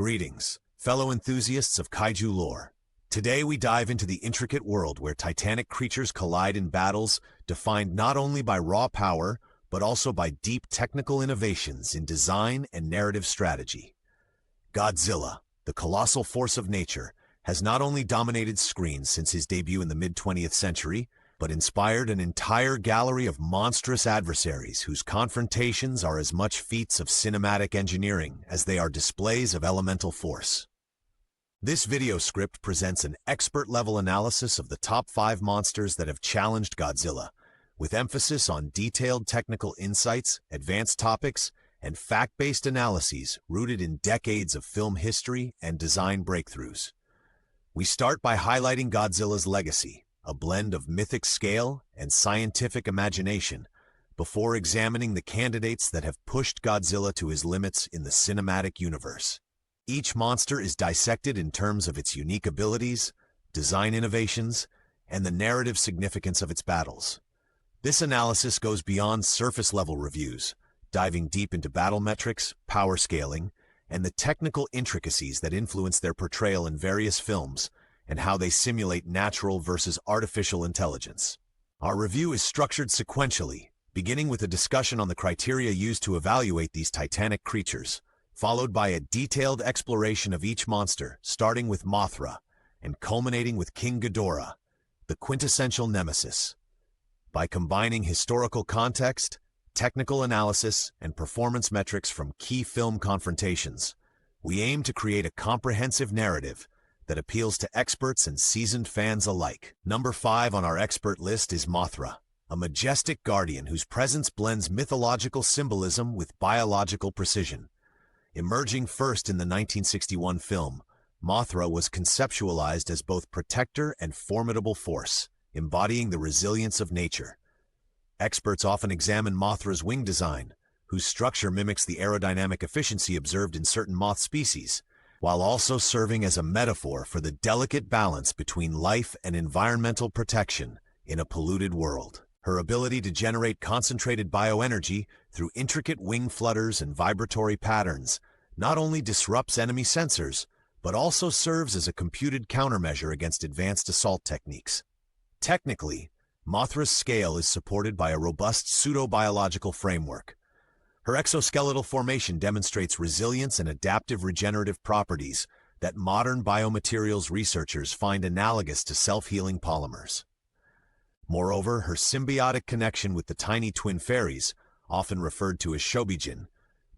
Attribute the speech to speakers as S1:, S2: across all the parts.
S1: Greetings, fellow enthusiasts of kaiju lore. Today we dive into the intricate world where titanic creatures collide in battles defined not only by raw power, but also by deep technical innovations in design and narrative strategy. Godzilla, the colossal force of nature, has not only dominated screens since his debut in the mid-20th century, but inspired an entire gallery of monstrous adversaries whose confrontations are as much feats of cinematic engineering as they are displays of elemental force. This video script presents an expert-level analysis of the top 5 monsters that have challenged Godzilla, with emphasis on detailed technical insights, advanced topics, and fact-based analyses rooted in decades of film history and design breakthroughs. We start by highlighting Godzilla's legacy, a blend of mythic scale and scientific imagination, before examining the candidates that have pushed Godzilla to his limits in the cinematic universe. Each monster is dissected in terms of its unique abilities, design innovations, and the narrative significance of its battles. This analysis goes beyond surface-level reviews, diving deep into battle metrics, power scaling, and the technical intricacies that influence their portrayal in various films, and how they simulate natural versus artificial intelligence. Our review is structured sequentially, beginning with a discussion on the criteria used to evaluate these titanic creatures, followed by a detailed exploration of each monster, starting with Mothra, and culminating with King Ghidorah, the quintessential nemesis. By combining historical context, technical analysis, and performance metrics from key film confrontations, we aim to create a comprehensive narrative that appeals to experts and seasoned fans alike. Number 5 on our expert list is Mothra, a majestic guardian whose presence blends mythological symbolism with biological precision. Emerging first in the 1961 film, Mothra was conceptualized as both protector and formidable force, embodying the resilience of nature. Experts often examine Mothra's wing design, whose structure mimics the aerodynamic efficiency observed in certain moth species, while also serving as a metaphor for the delicate balance between life and environmental protection in a polluted world. Her ability to generate concentrated bioenergy through intricate wing flutters and vibratory patterns not only disrupts enemy sensors, but also serves as a computed countermeasure against advanced assault techniques. Technically, Mothra's scale is supported by a robust pseudo-biological framework. Her exoskeletal formation demonstrates resilience and adaptive regenerative properties that modern biomaterials researchers find analogous to self-healing polymers. Moreover, her symbiotic connection with the tiny twin fairies, often referred to as Shobijin,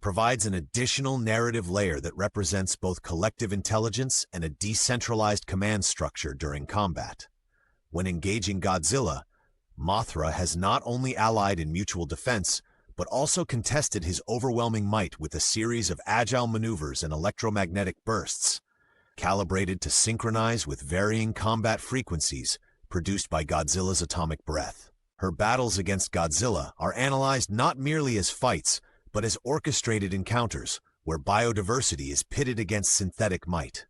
S1: provides an additional narrative layer that represents both collective intelligence and a decentralized command structure during combat. When engaging Godzilla, Mothra has not only allied in mutual defense, but also contested his overwhelming might with a series of agile maneuvers and electromagnetic bursts, calibrated to synchronize with varying combat frequencies produced by Godzilla's atomic breath. Her battles against Godzilla are analyzed not merely as fights, but as orchestrated encounters, where biodiversity is pitted against synthetic might.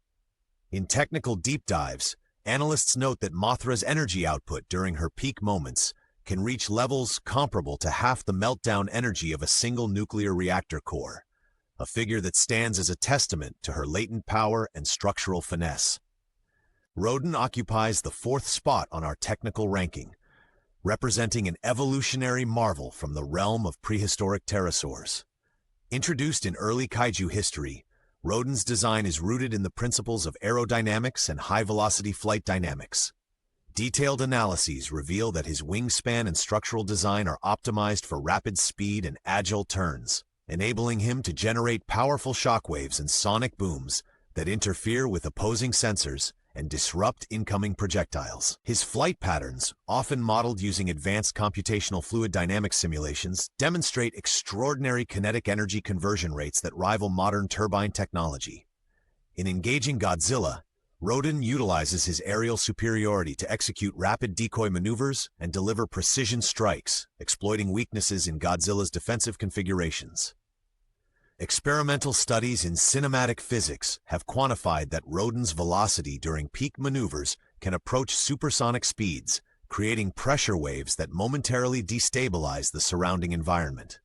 S1: In technical deep dives, analysts note that Mothra's energy output during her peak moments can reach levels comparable to half the meltdown energy of a single nuclear reactor core, a figure that stands as a testament to her latent power and structural finesse. Rodan occupies the 4th spot on our technical ranking, representing an evolutionary marvel from the realm of prehistoric pterosaurs. Introduced in early kaiju history, Rodan's design is rooted in the principles of aerodynamics and high-velocity flight dynamics. Detailed analyses reveal that his wingspan and structural design are optimized for rapid speed and agile turns, enabling him to generate powerful shockwaves and sonic booms that interfere with opposing sensors and disrupt incoming projectiles. His flight patterns, often modeled using advanced computational fluid dynamics simulations, demonstrate extraordinary kinetic energy conversion rates that rival modern turbine technology. In engaging Godzilla, Rodan utilizes his aerial superiority to execute rapid decoy maneuvers and deliver precision strikes, exploiting weaknesses in Godzilla's defensive configurations. Experimental studies in cinematic physics have quantified that Rodan's velocity during peak maneuvers can approach supersonic speeds, creating pressure waves that momentarily destabilize the surrounding environment.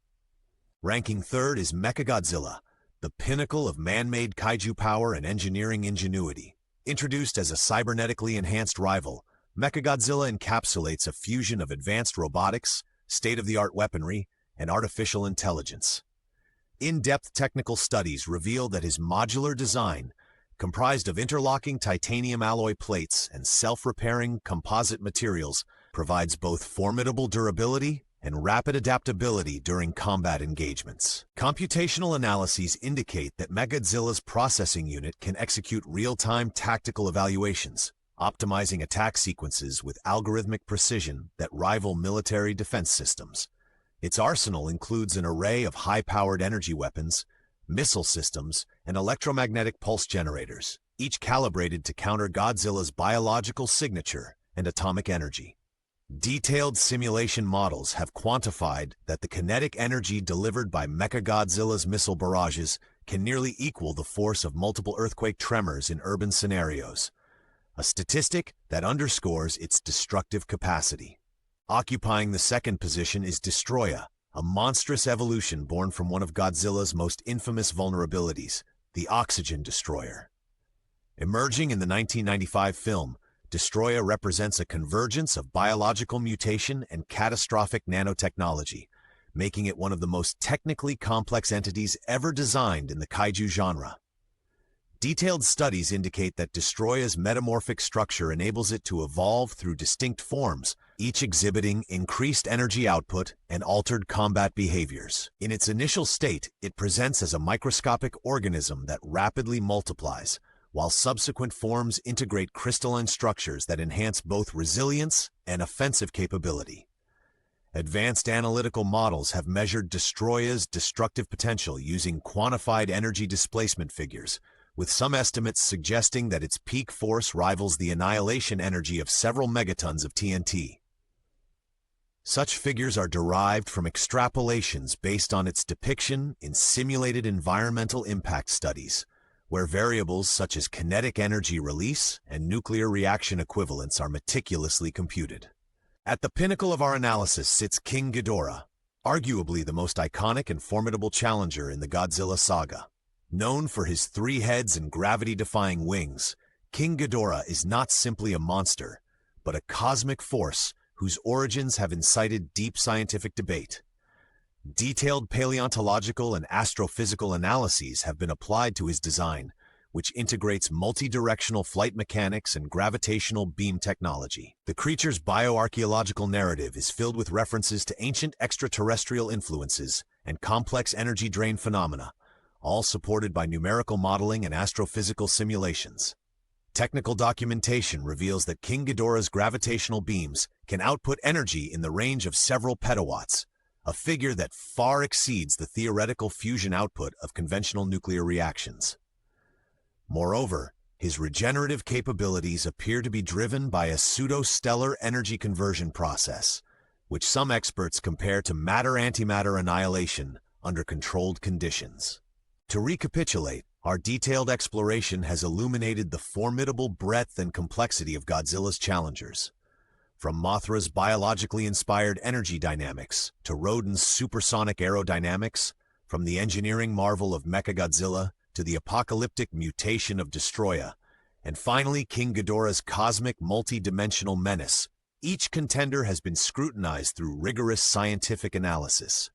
S1: Ranking 3rd is Mechagodzilla, the pinnacle of man-made kaiju power and engineering ingenuity. Introduced as a cybernetically enhanced rival, Mechagodzilla encapsulates a fusion of advanced robotics, state-of-the-art weaponry, and artificial intelligence. In-depth technical studies reveal that his modular design, comprised of interlocking titanium alloy plates and self-repairing composite materials, provides both formidable durability and rapid adaptability during combat engagements. Computational analyses indicate that Mechagodzilla's processing unit can execute real-time tactical evaluations, optimizing attack sequences with algorithmic precision that rival military defense systems. Its arsenal includes an array of high-powered energy weapons, missile systems, and electromagnetic pulse generators, each calibrated to counter Godzilla's biological signature and atomic energy. Detailed simulation models have quantified that the kinetic energy delivered by Mechagodzilla's missile barrages can nearly equal the force of multiple earthquake tremors in urban scenarios, a statistic that underscores its destructive capacity. Occupying the second position is Destroya, a monstrous evolution born from one of Godzilla's most infamous vulnerabilities, the oxygen destroyer. Emerging in the 1995 film, Destroya represents a convergence of biological mutation and catastrophic nanotechnology, making it one of the most technically complex entities ever designed in the kaiju genre. Detailed studies indicate that Destroya's metamorphic structure enables it to evolve through distinct forms, each exhibiting increased energy output and altered combat behaviors. In its initial state, it presents as a microscopic organism that rapidly multiplies, while subsequent forms integrate crystalline structures that enhance both resilience and offensive capability. Advanced analytical models have measured Destroya's destructive potential using quantified energy displacement figures, with some estimates suggesting that its peak force rivals the annihilation energy of several megatons of TNT. Such figures are derived from extrapolations based on its depiction in simulated environmental impact studies, where variables such as kinetic energy release and nuclear reaction equivalents are meticulously computed. At the pinnacle of our analysis sits King Ghidorah, arguably the most iconic and formidable challenger in the Godzilla saga. Known for his 3 heads and gravity-defying wings, King Ghidorah is not simply a monster, but a cosmic force whose origins have incited deep scientific debate. Detailed paleontological and astrophysical analyses have been applied to his design, which integrates multi-directional flight mechanics and gravitational beam technology. The creature's bioarchaeological narrative is filled with references to ancient extraterrestrial influences and complex energy drain phenomena, all supported by numerical modeling and astrophysical simulations. Technical documentation reveals that King Ghidorah's gravitational beams can output energy in the range of several petawatts, a figure that far exceeds the theoretical fusion output of conventional nuclear reactions. Moreover, his regenerative capabilities appear to be driven by a pseudo-stellar energy conversion process, which some experts compare to matter-antimatter annihilation under controlled conditions. To recapitulate, our detailed exploration has illuminated the formidable breadth and complexity of Godzilla's challengers. From Mothra's biologically inspired energy dynamics to Rodan's supersonic aerodynamics, from the engineering marvel of Mechagodzilla to the apocalyptic mutation of Destroya, and finally King Ghidorah's cosmic multi-dimensional menace, each contender has been scrutinized through rigorous scientific analysis.